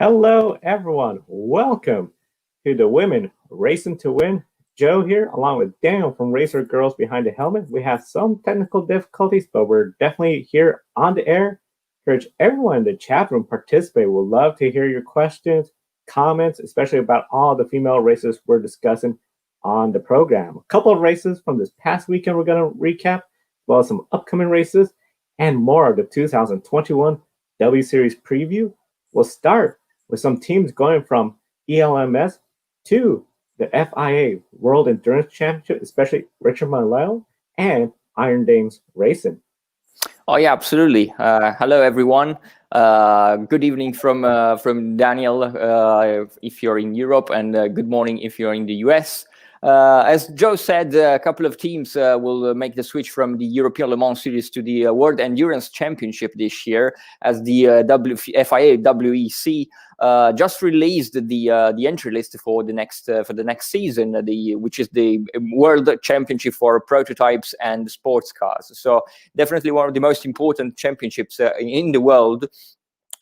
Hello, everyone. Welcome to the Women Racing to Win. Joe here, along with Daniel from Racer Girls Behind the Helmet. We have some technical difficulties, but we're definitely here on the air. Encourage everyone in the chat room participate. We'd love to hear your questions, comments, especially about all the female races we're discussing on the program. A couple of races from this past weekend we're going to recap, as well as some upcoming races and more of the 2021 W Series preview. We'll start with some teams going from ELMS to the FIA World Endurance Championship, especially Richard Manuel and Iron Dames Racing. Oh yeah, absolutely. Hello everyone. Good evening from Daniel if you're in Europe, and good morning if you're in the US. As Joe said, a couple of teams will make the switch from the European Le Mans Series to the World Endurance Championship this year, as the FIA WEC just released the entry list for the next season, which is the World Championship for prototypes and sports cars. So definitely one of the most important championships in the world.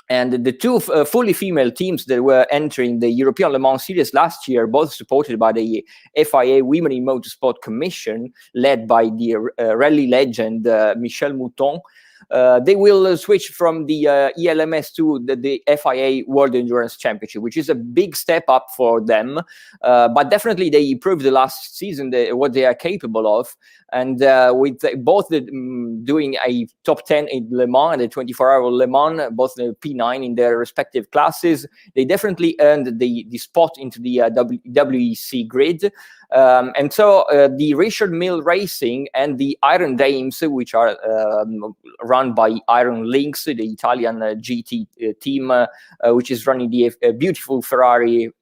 And the two fully female teams that were entering the European Le Mans Series last year, both supported by the FIA Women in Motorsport Commission, led by the rally legend Michel Mouton, they will switch from the ELMS to the FIA World Endurance Championship, which is a big step up for them. But definitely they proved the last season what they are capable of. And with both doing a top 10 in Le Mans and the 24-hour Le Mans, both the P9 in their respective classes, they definitely earned the spot into the WEC grid. And so the Richard Mille Racing and the Iron Dames, which are run by Iron Lynx, the Italian GT team, which is running the beautiful Ferrari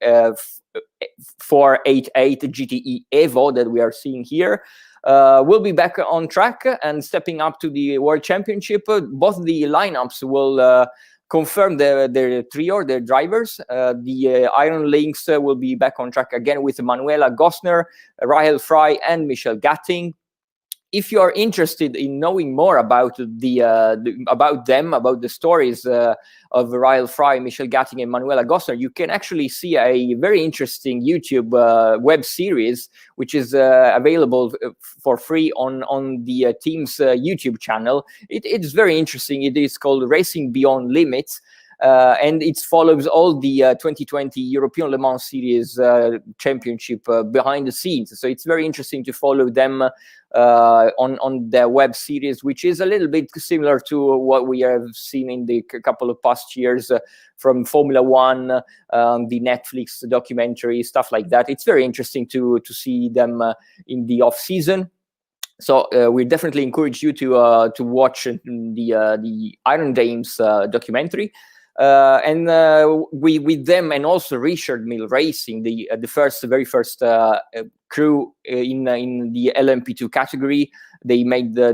488 GTE Evo that we are seeing here, will be back on track and stepping up to the World Championship. Both the lineups will confirm their trio, their drivers. The Iron Lynx will be back on track again with Manuela Gosner, Rahel Frey, and Michelle Gatting. If you are interested in knowing more about about the stories of Rahel Frey, Michelle Gatting, and Manuela Gosner, you can actually see a very interesting YouTube web series, which is available for free on the team's YouTube channel. It's very interesting. It is called Racing Beyond Limits. And it follows all the 2020 European Le Mans Series championship behind the scenes. So it's very interesting to follow them on their web series, which is a little bit similar to what we have seen in the couple of past years from Formula One, the Netflix documentary, stuff like that. It's very interesting to see them in the off season. So we definitely encourage you to watch the Iron Dames documentary. And with them, and also Richard Mille Racing, the very first crew in the LMP2 category. They made the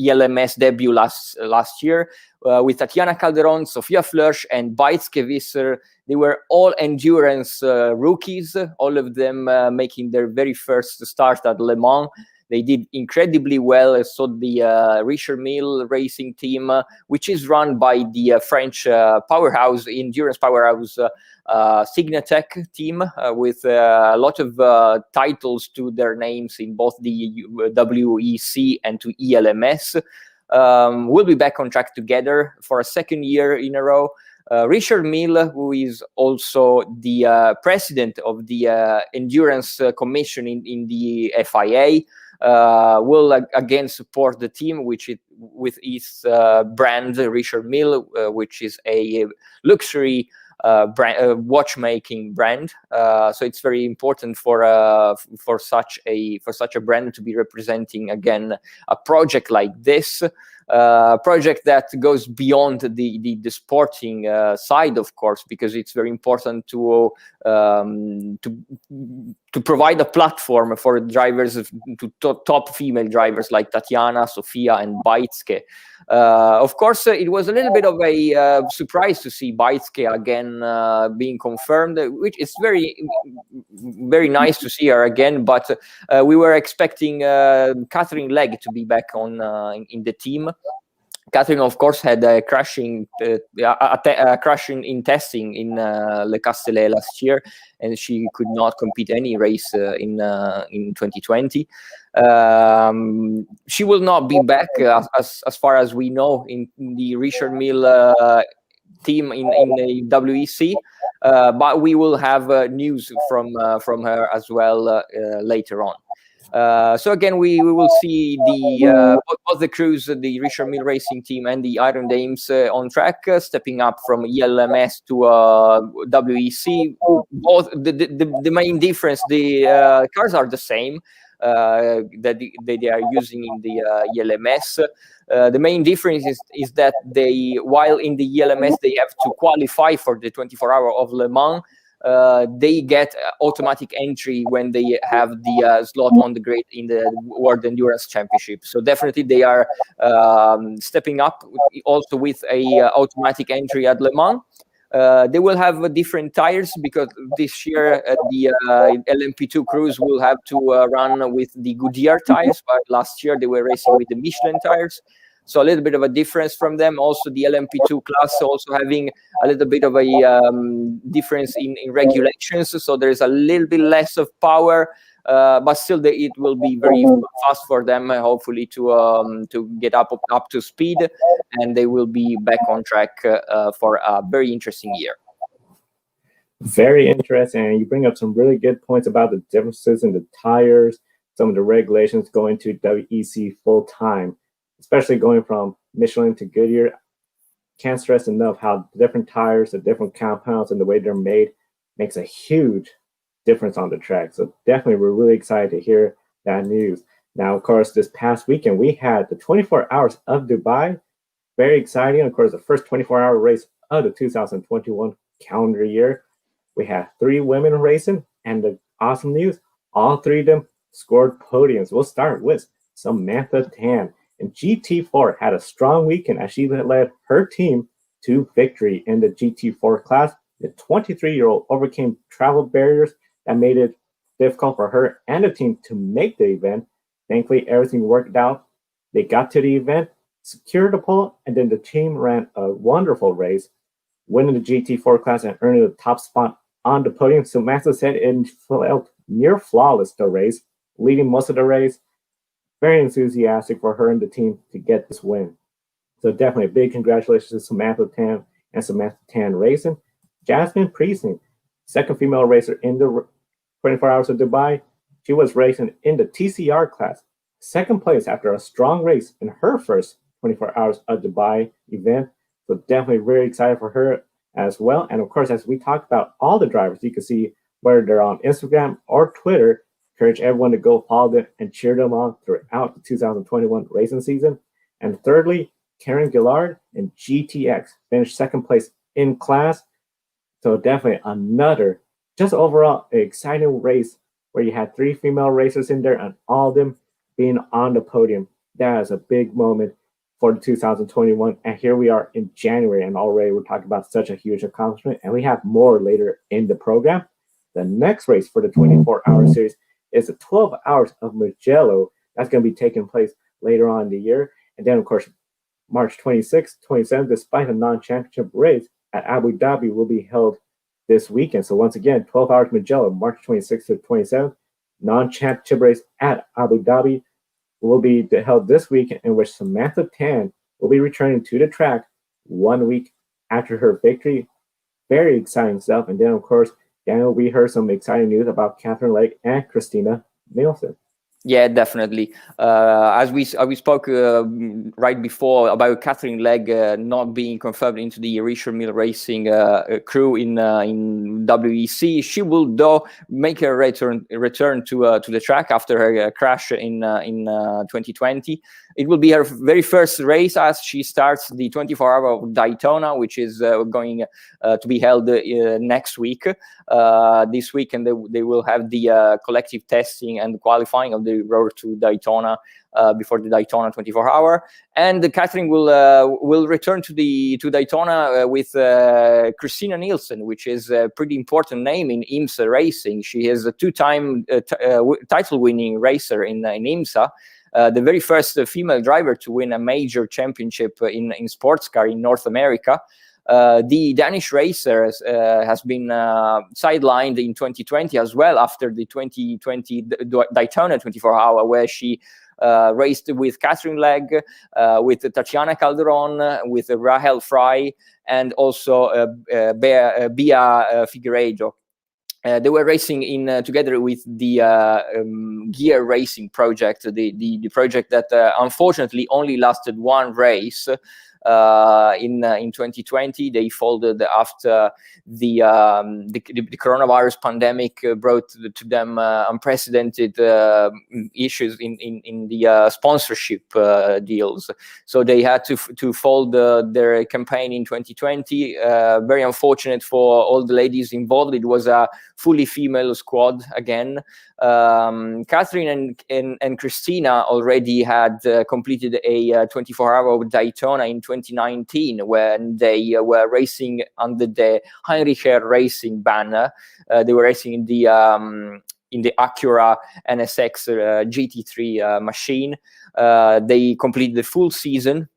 ELMS debut last year with Tatiana Calderon, Sofia Flörsch, and Beitske Visser. They were all endurance rookies, all of them making their very first start at Le Mans. They did incredibly well. So the Richard Mille Racing team, which is run by the French endurance powerhouse Signatech team, with a lot of titles to their names in both the WEC and to ELMS, will be back on track together for a second year in a row. Richard Mille, who is also the president of the Endurance Commission in the FIA, will again support the team, with its brand Richard Mille, which is a luxury watchmaking brand. So it's very important for such a brand to be representing again a project like this. Project that goes beyond the sporting side, of course, because it's very important to provide a platform for drivers, top female drivers like Tatiana, Sofia, and Beitske. Of course, it was a little bit of a surprise to see Beitske again being confirmed, which is very, very nice to see her again. But we were expecting Catherine Legg to be back in the team. Catherine, of course, had a crash in testing in Le Castellet last year, and she could not compete any race in 2020. She will not be back, as far as we know, in the Richard Mille team in the WEC, but we will have news from her as well later on. So again, we will see both the crews, the Richard Mille Racing team and the Iron Dames on track, stepping up from ELMS to WEC. Both the main difference, the cars are the same that they are using in the ELMS. The main difference is that while in the ELMS they have to qualify for the 24-hour of Le Mans, they get automatic entry when they have the slot on the grid in the World Endurance Championship. So definitely they are stepping up also with a automatic entry at Le Mans. They will have different tires because this year the LMP2 crews will have to run with the Goodyear tires, but last year they were racing with the Michelin tires. So a little bit of a difference from them. Also, the LMP2 class also having a little bit of a difference in regulations. So there is a little bit less of power, but still it will be very fast for them, hopefully, to get up to speed, and they will be back on track for a very interesting year. Very interesting. And you bring up some really good points about the differences in the tires, some of the regulations going to WEC full time, especially going from Michelin to Goodyear. Can't stress enough how different tires, the different compounds, and the way they're made makes a huge difference on the track. So definitely, we're really excited to hear that news. Now, of course, this past weekend, we had the 24 Hours of Dubai. Very exciting. Of course, the first 24-hour race of the 2021 calendar year. We had 3 women racing, and the awesome news, all 3 of them scored podiums. We'll start with Samantha Tan. And GT4 had a strong weekend as she led her team to victory in the GT4 class. The 23-year-old overcame travel barriers that made it difficult for her and the team to make the event. Thankfully, everything worked out. They got to the event, secured the pole, and then the team ran a wonderful race, winning the GT4 class and earning the top spot on the podium. Samantha said it felt near flawless the race, leading most of the race. Very enthusiastic for her and the team to get this win. So definitely a big congratulations to Samantha Tan and Samantha Tan Racing. Jasmin Preisig, second female racer in the 24 Hours of Dubai. She was racing in the TCR class, second place after a strong race in her first 24 Hours of Dubai event. So definitely very excited for her as well. And of course, as we talk about all the drivers, you can see whether they're on Instagram or Twitter. Encourage everyone to go follow them and cheer them on throughout the 2021 racing season. And thirdly, Karen Gaillard and GTX finished second place in class. So definitely another, just overall, exciting race where you had 3 female racers in there and all of them being on the podium. That is a big moment for the 2021. And here we are in January, and already we're talking about such a huge accomplishment. And we have more later in the program. The next race for the 24-hour series is the 12 Hours of Mugello. That's going to be taking place later on in the year. And then, of course, March 26th, 27th, despite a non-championship race at Abu Dhabi, will be held this weekend. So once again, 12 Hours Mugello, March 26th to 27th, non-championship race at Abu Dhabi will be held this weekend, in which Samantha Tan will be returning to the track 1 week after her victory. Very exciting stuff. And then, of course, Daniel, we heard some exciting news about Catherine Legg and Christina Nielsen. Yeah, definitely. As we spoke right before about Catherine Legg not being confirmed into the Richard Mille Racing crew in WEC, she will though make a return to the track after her crash in 2020. It will be her very first race as she starts the 24 Hour of Daytona, which is going to be held next week. This week, and they will have the collective testing and qualifying of the road to Daytona before the Daytona 24 Hour. And Catherine will return to Daytona with Christina Nielsen, which is a pretty important name in IMSA racing. She is a 2-time title-winning racer in IMSA. the very first female driver to win a major championship in sports car in North America. The Danish racer has been sidelined in 2020 as well, after the 2020 Daytona 24-hour, where she raced with Catherine Legg, with Tatiana Calderon, with Rahel Fry, and also Bia Figueiredo. They were racing together with the Gaillard Racing project, the project that unfortunately only lasted one race. In 2020, they folded after the coronavirus pandemic brought to them unprecedented issues in the sponsorship deals. So they had to fold their campaign in 2020. Very unfortunate for all the ladies involved. It was a fully female squad again. Catherine and Christina already had completed a 24-hour Daytona in 2019, when they were racing under the Heinrich Herr Racing banner. They were racing in the Acura NSX GT3 machine. They completed the full season,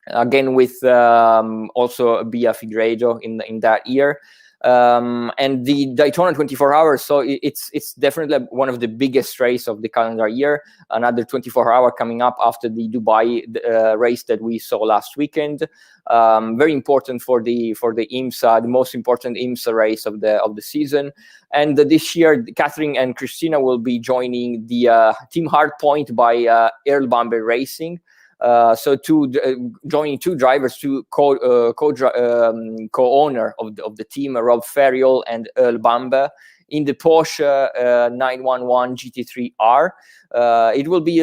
again with also Bia Figueiredo in that year. And the Daytona 24 hours, so it's definitely one of the biggest race of the calendar year. Another 24-hour coming up after the Dubai race that we saw last weekend. Very important for the IMSA, the most important IMSA race of the season. And this year, Catherine and Christina will be joining the Team Hardpoint by Earl Bamber Racing. So joining two drivers, two co-owner of the team, Rob Ferriol and Earl Bamber, in the Porsche 911 GT3R. It will be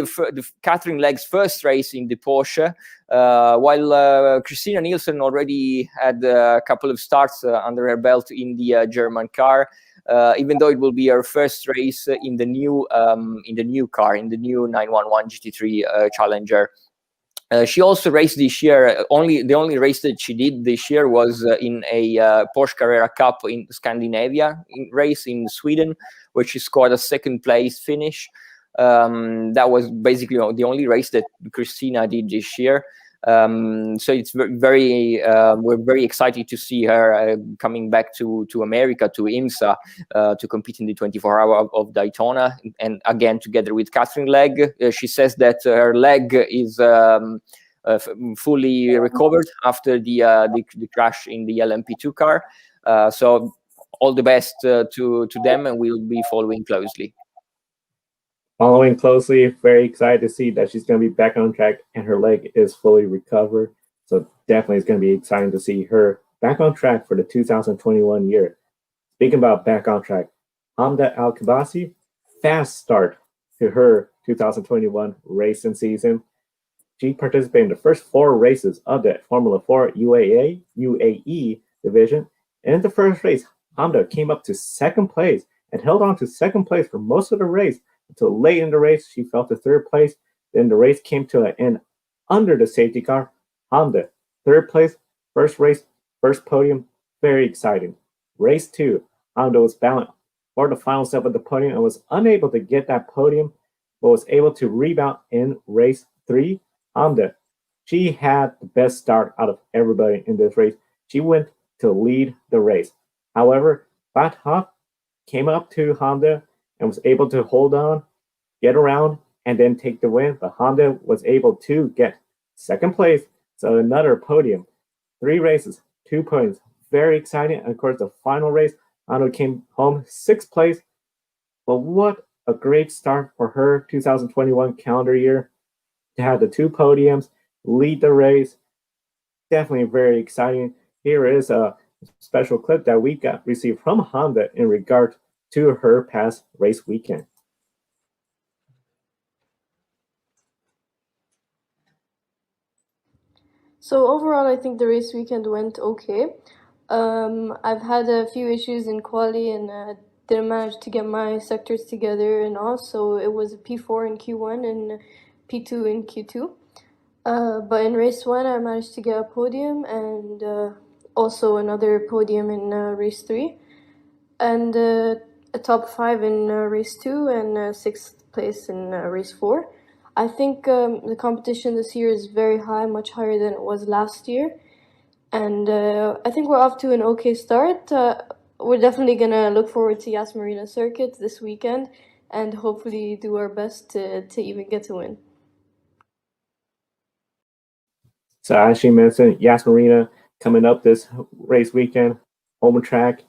Catherine Legg's first race in the Porsche, while Christina Nielsen already had a couple of starts under her belt in the German car. Even though it will be her first race in the new car, in the new 911 GT3 Challenger. She also raced this year. The only race that she did this year was in a Porsche Carrera Cup in Scandinavia race in Sweden, where she scored a second place finish. That was basically the only race that Christina did this year. So it's very we're very excited to see her coming back to America, to IMSA, to compete in the 24-hour of Daytona, and again together with Catherine Legg. She says that her leg is fully recovered after the crash in the LMP2 car. So all the best to them, and we'll be following closely. Following closely, very excited to see that she's going to be back on track and her leg is fully recovered. So definitely it's going to be exciting to see her back on track for the 2021 year. Speaking about back on track, Hamda Al Qubaisi, fast start to her 2021 racing season. She participated in the first 4 races of the Formula 4 UAE division. And in the first race, Hamda came up to second place and held on to second place for most of the race. Until late in the race, she fell to third place. Then the race came to an end under the safety car. Hamda, third place, first race, first podium. Very exciting. Race 2, Hamda was bound for the final step of the podium and was unable to get that podium, but was able to rebound in race 3. Hamda, she had the best start out of everybody in this race. She went to lead the race. However, Fatah came up to Hamda and was able to hold on, get around, and then take the win. But Hamda was able to get second place, so another podium. 3 races, 2 podiums. Very exciting. And of course, the final race, Hamda came home 6th place. But what a great start for her 2021 calendar year to have the 2 podiums, lead the race. Definitely very exciting. Here is a special clip that we received from Hamda in regard to her past race weekend. So overall, I think the race weekend went okay. I've had a few issues in quali and didn't manage to get my sectors together and all, so it was a P4 in Q1 and P2 in Q2. But in race 1, I managed to get a podium and also another podium in race 3. And a top 5 in race 2 and 6th place in race 4. I think the competition this year is very high, much higher than it was last year. And I think we're off to an okay start. We're definitely going to look forward to Yas Marina Circuit this weekend and hopefully do our best to even get to win. So as she mentioned, Yas Marina coming up this race weekend, home track,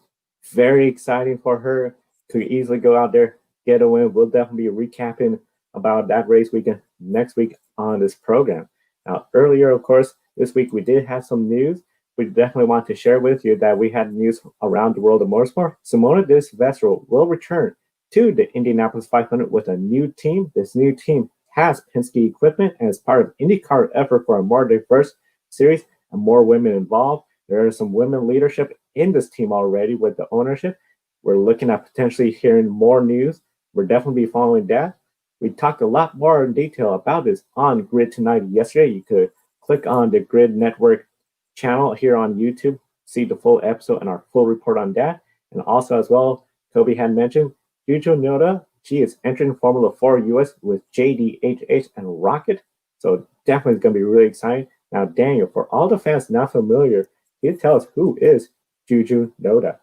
very exciting for her. Could easily go out there, get a win. We'll definitely be recapping about that race weekend next week on this program. Now, earlier, of course, this week we did have some news. We definitely want to share with you that we had news around the world of motorsport. Simona de Silvestro will return to the Indianapolis 500 with a new team. This new team has Penske equipment and is part of IndyCar effort for a more diverse series and more women involved. There is some women leadership in this team already with the ownership. We're looking at potentially hearing more news. We're definitely following that. We talked a lot more in detail about this on Grid Tonight yesterday. You could click on the Grid Network channel here on YouTube, see the full episode and our full report on that. And also as well, Toby had mentioned Juju Noda. She is entering Formula 4 US with JDHH and Rocket. So definitely it's going to be really exciting. Now, Daniel, for all the fans not familiar, can you tell us who is Juju Noda?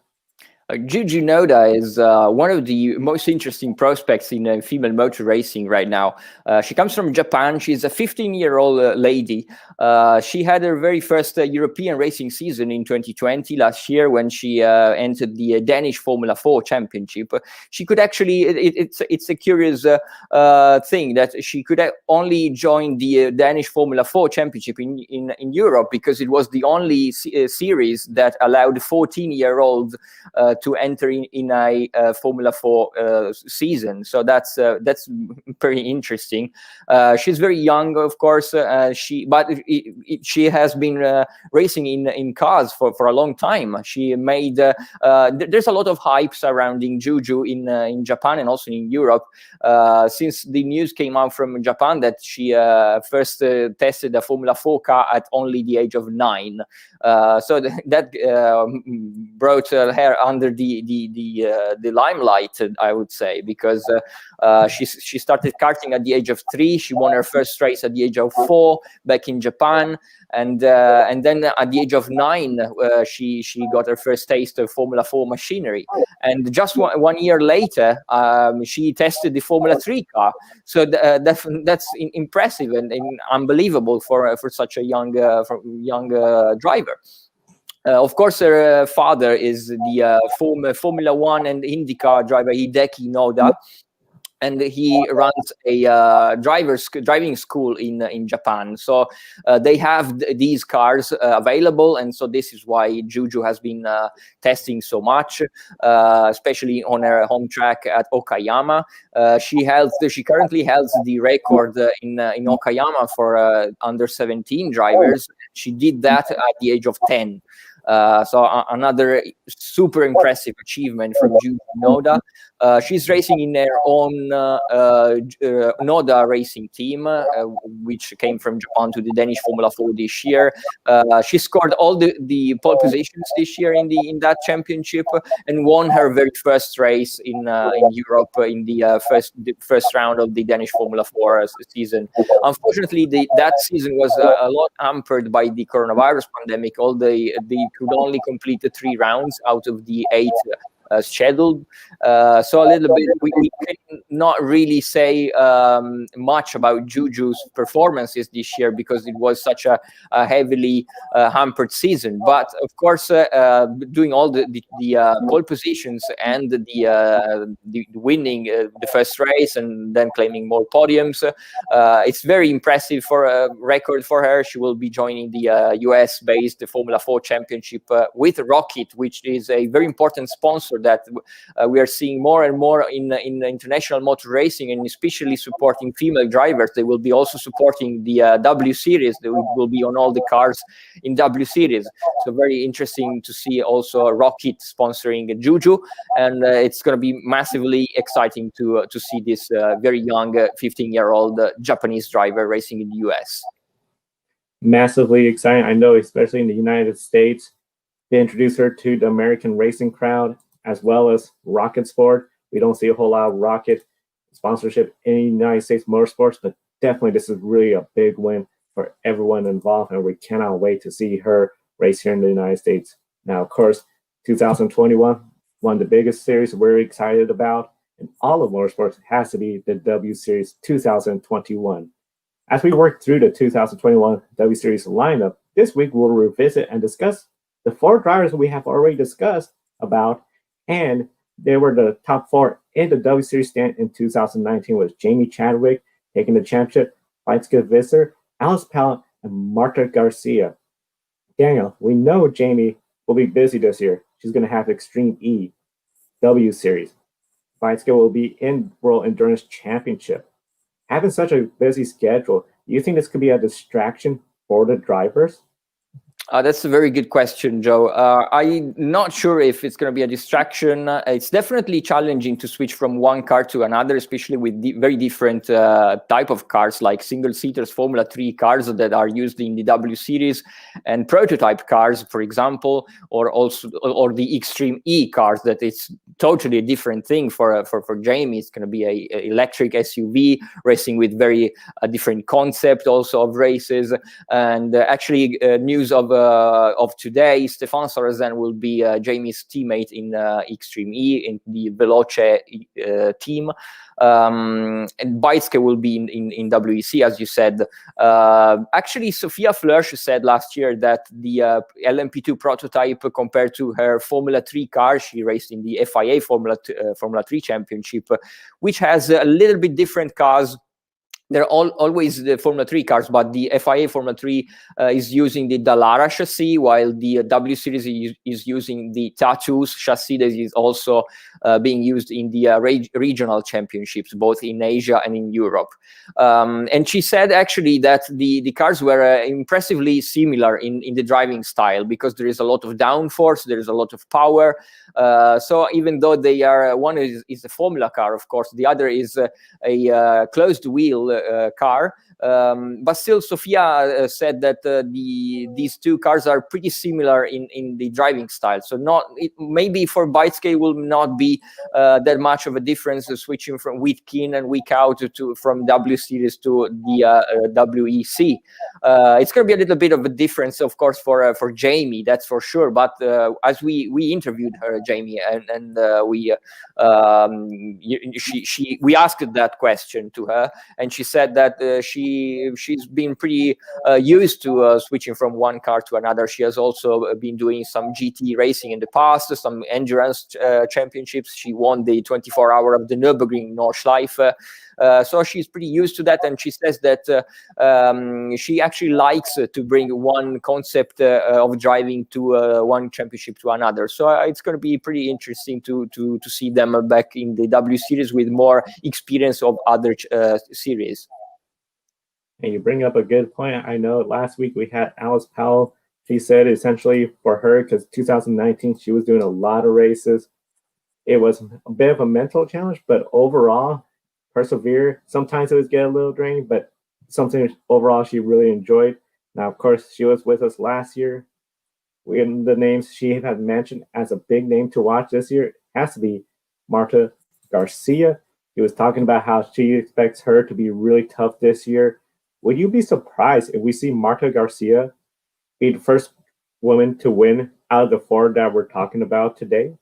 Juju Noda is one of the most interesting prospects in female motor racing right now. She comes from Japan. She's a 15-year-old lady. She had her very first European racing season in 2020, last year, when she entered the Danish Formula 4 Championship. She could actually, it's a curious thing that she could only join the Danish Formula 4 Championship in Europe because it was the only series that allowed 14-year-olds to enter in a Formula 4 season. So that's very interesting. She's very young, of course. She has been racing in cars for a long time. She made there's a lot of hype surrounding Juju in Japan and also in Europe since the news came out from Japan that she first tested a Formula 4 car at only the age of 9. So that brought her under the limelight, I would say, because she started karting at the age of 3. She won her first race at the age of 4 back in Japan, and then at the age of 9, she got her first taste of Formula 4 machinery. And just one year later, she tested the Formula 3 car. So that's impressive and unbelievable for such a young driver. Of course, her father is the former Formula 1 and IndyCar driver Hideki Noda, and he runs a driving school in Japan. So they have these cars available, and so this is why Juju has been testing so much, especially on her home track at Okayama. She currently holds the record in Okayama for under 17 drivers. She did that at the age of 10. So another super impressive achievement from Juju Noda. She's racing in her own Noda racing team, which came from Japan to the Danish Formula 4 this year. She scored all the pole positions this year in that championship and won her very first race in Europe in the first round of the Danish Formula 4 season. Unfortunately, that season was a lot hampered by the coronavirus pandemic. They could only complete the 3 rounds out of the 8 scheduled. So a little bit, we cannot really say much about Juju's performances this year because it was such a heavily hampered season. But of course, doing all the pole positions and the winning the first race and then claiming more podiums, it's very impressive for a record for her. She will be joining the US-based Formula 4 Championship with Rocket, which is a very important sponsor that we are seeing more and more in international motor racing, and especially supporting female drivers. They will be also supporting the W Series. They will be on all the cars in W Series. So very interesting to see also Rocket sponsoring Juju, and it's going to be massively exciting to see this very young 15-year-old Japanese driver racing in the US. Massively exciting. I know, especially in the United States, they introduced her to the American racing crowd as well as Rocket Sport. We don't see a whole lot of Rocket sponsorship in the United States motorsports, but definitely this is really a big win for everyone involved, and we cannot wait to see her race here in the United States. Now, of course, 2021, one of the biggest series we're excited about in all of motorsports has to be the W Series 2021. As we work through the 2021 W Series lineup, this week we'll revisit and discuss the 4 drivers we have already discussed about, and they were the top 4 in the W Series stand in 2019 was Jamie Chadwick taking the championship, Preisig Visser, Alice Powell, and Marta Garcia. Daniel, we know Jamie will be busy this year. She's going to have Extreme E, W Series. Preisig will be in World Endurance Championship. Having such a busy schedule, do you think this could be a distraction for the drivers? That's a very good question, Joe. I'm not sure if it's going to be a distraction. It's definitely challenging to switch from one car to another, especially with very different type of cars, like single-seaters, Formula 3 cars that are used in the W Series, and prototype cars, for example, or the Extreme E cars. That it's totally a different thing for Jamie. It's going to be a electric SUV racing with very different concept also of races, and actually news of today, Stéphane Sarrazin will be Jamie's teammate in Extreme E in the Veloce team, and Preisig will be in WEC, as you said. Actually, Sophia Flörsch said last year that the LMP2 prototype compared to her Formula 3 car, she raced in the FIA Formula 3 Championship, which has a little bit different cars. They're always the Formula 3 cars, but the FIA Formula 3 is using the Dallara chassis, while the W Series is using the Tattoos chassis that is also being used in the regional championships, both in Asia and in Europe. And she said actually that the cars were impressively similar in the driving style, because there is a lot of downforce, there is a lot of power. So even though they are, one is a Formula car, of course, the other is a closed wheel car, but still Sophia said that these 2 cars are pretty similar in the driving style. So maybe for Preisig will not be that much of a difference switching from week in and week out from W Series to the WEC. It's going to be a little bit of a difference, of course, for Jamie, that's for sure. But as we interviewed her, Jamie, and we asked that question to her, and she said that she's been pretty used to switching from one car to another. She has also been doing some GT racing in the past, some endurance championships. She won the 24-hour of the Nürburgring Nordschleife. So she's pretty used to that, and she says that she actually likes to bring one concept of driving to one championship to another. So it's going to be pretty interesting to see them back in the W Series with more experience of other series. And you bring up a good point. I know last week we had Alice Powell. She said essentially for her, because 2019 she was doing a lot of races, it was a bit of a mental challenge, but overall persevere. Sometimes it was get a little draining, but something overall she really enjoyed. Now, of course, she was with us last year. In the names she had mentioned as a big name to watch this year has to be Marta Garcia. He was talking about how she expects her to be really tough this year. Would you be surprised if we see Marta Garcia be the first woman to win out of the 4 that we're talking about today?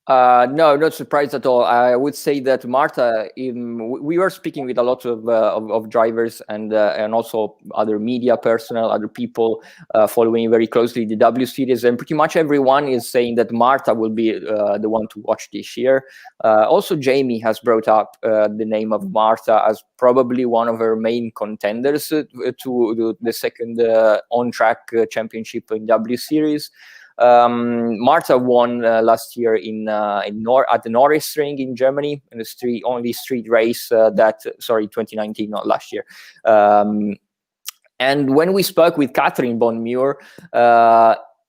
No, not surprised at all. I would say that Marta, we were speaking with a lot of drivers and also other media personnel, other people following very closely the W Series, and pretty much everyone is saying that Marta will be the one to watch this year. Also, Jamie has brought up the name of Marta as probably one of her main contenders to the second on-track championship in W Series. Marta won last year at the Norris Ring in Germany, in the only street race 2019, not last year. And when we spoke with Catherine Bonmure,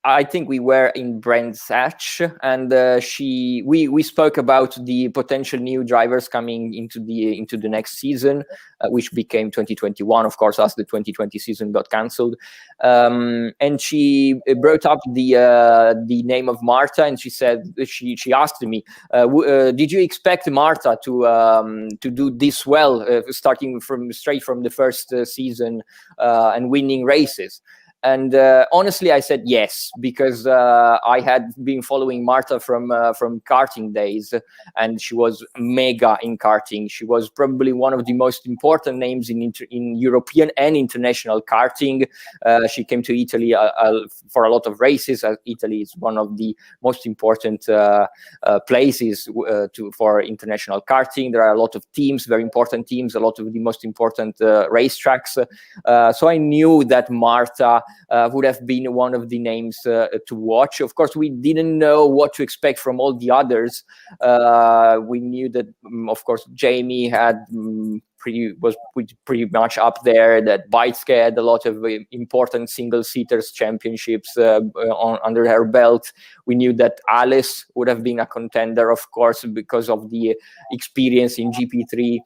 I think we were in Brands Hatch, and we spoke about the potential new drivers coming into the next season, which became 2021, of course, as the 2020 season got cancelled. And she brought up the name of Marta, and she said she asked me, did you expect Marta to do this well, starting straight from the first season and winning races? And honestly, I said yes, because I had been following Marta from karting days, and she was mega in karting. She was probably one of the most important names in European and international karting. She came to Italy for a lot of races. Italy is one of the most important places for international karting. There are a lot of teams, very important teams, a lot of the most important racetracks. So I knew that Marta would have been one of the names to watch. Of course, we didn't know what to expect from all the others. We knew that, of course, Jamie was pretty much up there, that Beitske had a lot of important single-seaters championships under her belt. We knew that Alice would have been a contender, of course, because of the experience in GP3.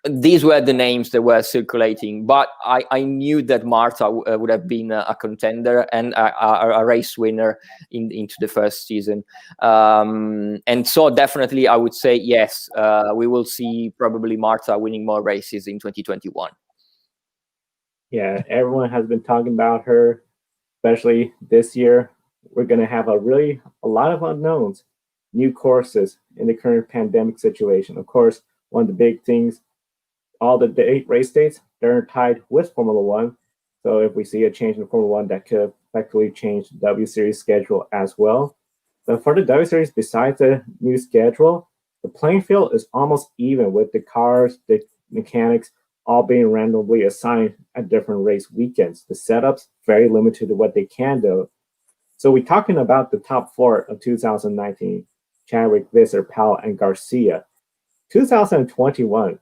These were the names that were circulating, but I knew that Marta would have been a contender and a race winner into the first season. And so definitely I would say yes, we will see probably Marta winning more races in 2021. Yeah, everyone has been talking about her, especially this year. We're going to have a lot of unknowns, new courses in the current pandemic situation. Of course, one of the big things, all the race dates, they're tied with Formula One. So if we see a change in Formula One, that could effectively change the W Series schedule as well. So for the W Series, besides the new schedule, the playing field is almost even, with the cars, the mechanics, all being randomly assigned at different race weekends. The setups very limited to what they can do. So we're talking about the top four of 2019, Chadwick, Visser, Powell, and Garcia. 2021, is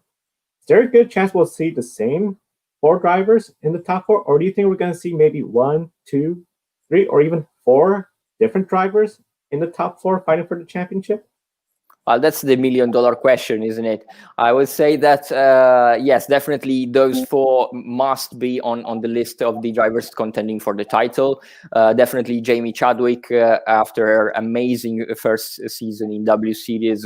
there a good chance we'll see the same four drivers in the top four? Or do you think we're going to see maybe 1, 2, 3, or even 4 different drivers in the top four fighting for the championship? That's the $1 million question, isn't it? I would say that, yes, definitely those 4 must be on the list of the drivers contending for the title. Definitely Jamie Chadwick, after her amazing first season in W Series,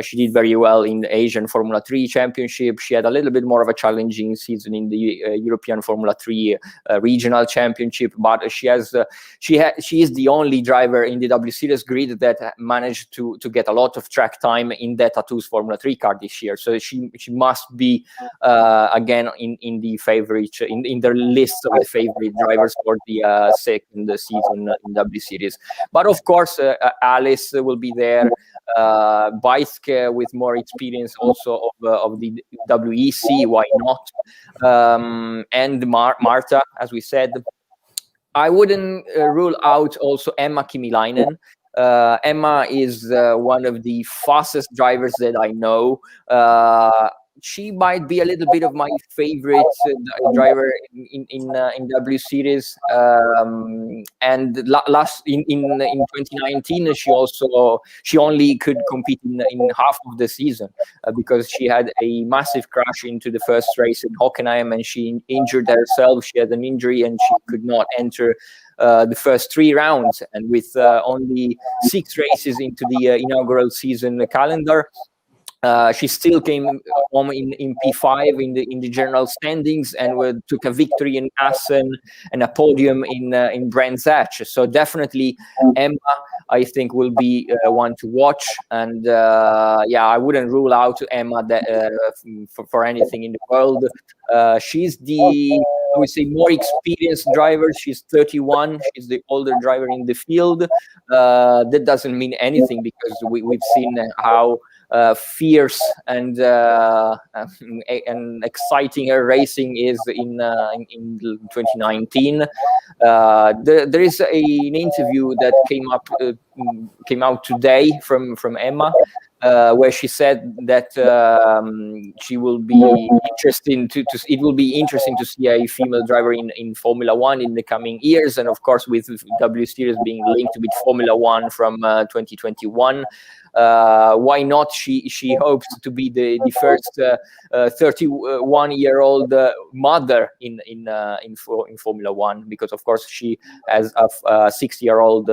she did very well in the Asian Formula 3 Championship. She had a little bit more of a challenging season in the European Formula 3 Regional Championship, but she is the only driver in the W Series grid that managed to get a lot of track time in the Tattoos Formula 3 car this year. So she must be again in the favorite, in the list of the favorite drivers for the second season in W Series. But of course, Alice will be there. Beitske with more experience also of the WEC, why not? And Marta, as we said. I wouldn't rule out also Emma Kimiläinen. Emma is one of the fastest drivers that I know. She might be a little bit of my favorite driver in W Series. And last in 2019, she only could compete in half of the season because she had a massive crash into the first race in Hockenheim, and she injured herself. She had an injury and she could not enter the first 3 rounds. And with only 6 races into the inaugural season calendar, she still came home in P5 in the general standings, and took a victory in Assen and a podium in Brands Hatch. So definitely Emma, I think, will be one to watch. And yeah, I wouldn't rule out Emma for anything in the world. She's I would say, more experienced driver. She's 31. She's the older driver in the field. That doesn't mean anything, because we've seen how fierce and exciting her racing is in 2019. There is an interview that came out today from Emma, where she said that she will be interesting it will be interesting to see a female driver in Formula One in the coming years, and of course with W Series being linked with Formula One from 2021. Why not? She hopes to be the first 31-year-old mother in Formula One, because of course she has a 60-year-old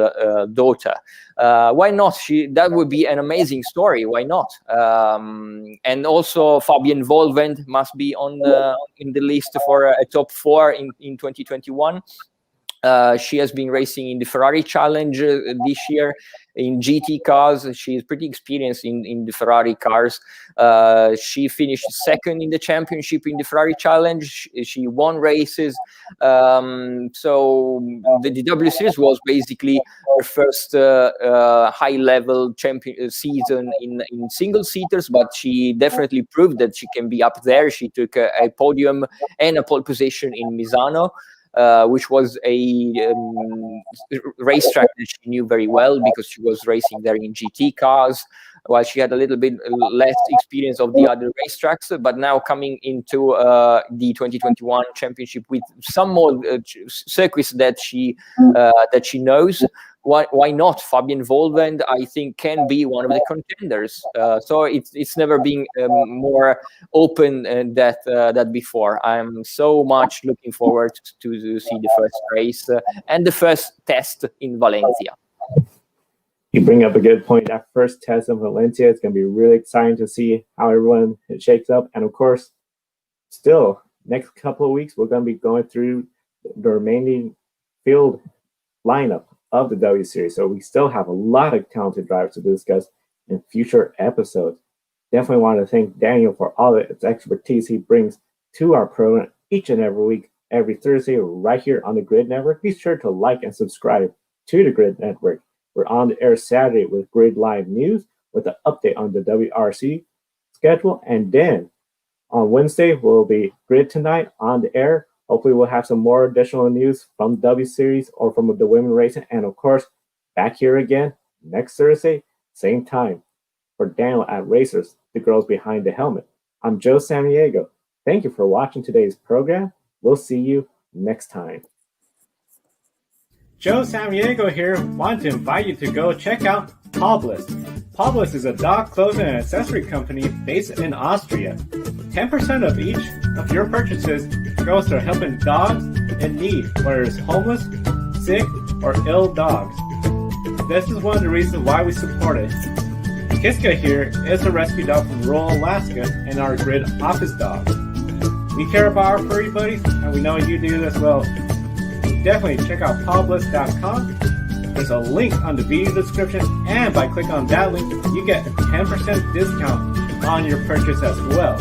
daughter. Why not? That would be an amazing story. Why not? And also Fabienne Volvend must be in the list for a top 4 in 2021. She has been racing in the Ferrari Challenge this year in GT cars. She is pretty experienced in the Ferrari cars. She finished second in the championship in the Ferrari Challenge. She won races. So the W Series was basically her first high-level champion season in single-seaters, but she definitely proved that she can be up there. She took a podium and a pole position in Misano. Which was a racetrack that she knew very well because she was racing there in GT cars, while she had a little bit less experience of the other racetracks. But now coming into the 2021 championship with some more circuits that she knows. Why not? Fabienne Volvend, I think, can be one of the contenders. So it's never been more open that before. I'm so much looking forward to see the first race and the first test in Valencia. You bring up a good point. That first test in Valencia, it's going to be really exciting to see how everyone shakes up. And of course, still, next couple of weeks, we're going to be going through the remaining field lineup of the W Series. So we still have a lot of talented drivers to discuss in future episodes. Definitely want to thank Daniel for all the expertise he brings to our program each and every week, every Thursday, right here on the Grid Network. Be sure to like and subscribe to the Grid Network. We're on the air Saturday with Grid Live News with an update on the WRC schedule. And then on Wednesday, we'll be Grid Tonight on the air. Hopefully we'll have some more additional news from W Series or from the women racing. And of course, back here again next Thursday, same time. For Daniel at Racers, the girls behind the helmet, I'm Joe Samaniego. Thank you for watching today's program. We'll see you next time. Joe Samaniego here. Want to invite you to go check out Podiums. Podiums is a dog clothing and accessory company based in Austria. 10% of each of your purchases goes to helping dogs in need, whether it's homeless, sick, or ill dogs. This is one of the reasons why we support it. Kiska here is a rescue dog from rural Alaska and our Grid office dog. We care about our furry buddies, and we know you do as well. Definitely check out pawbliss.com. There's a link on the video description, and by clicking on that link, you get a 10% discount on your purchase as well.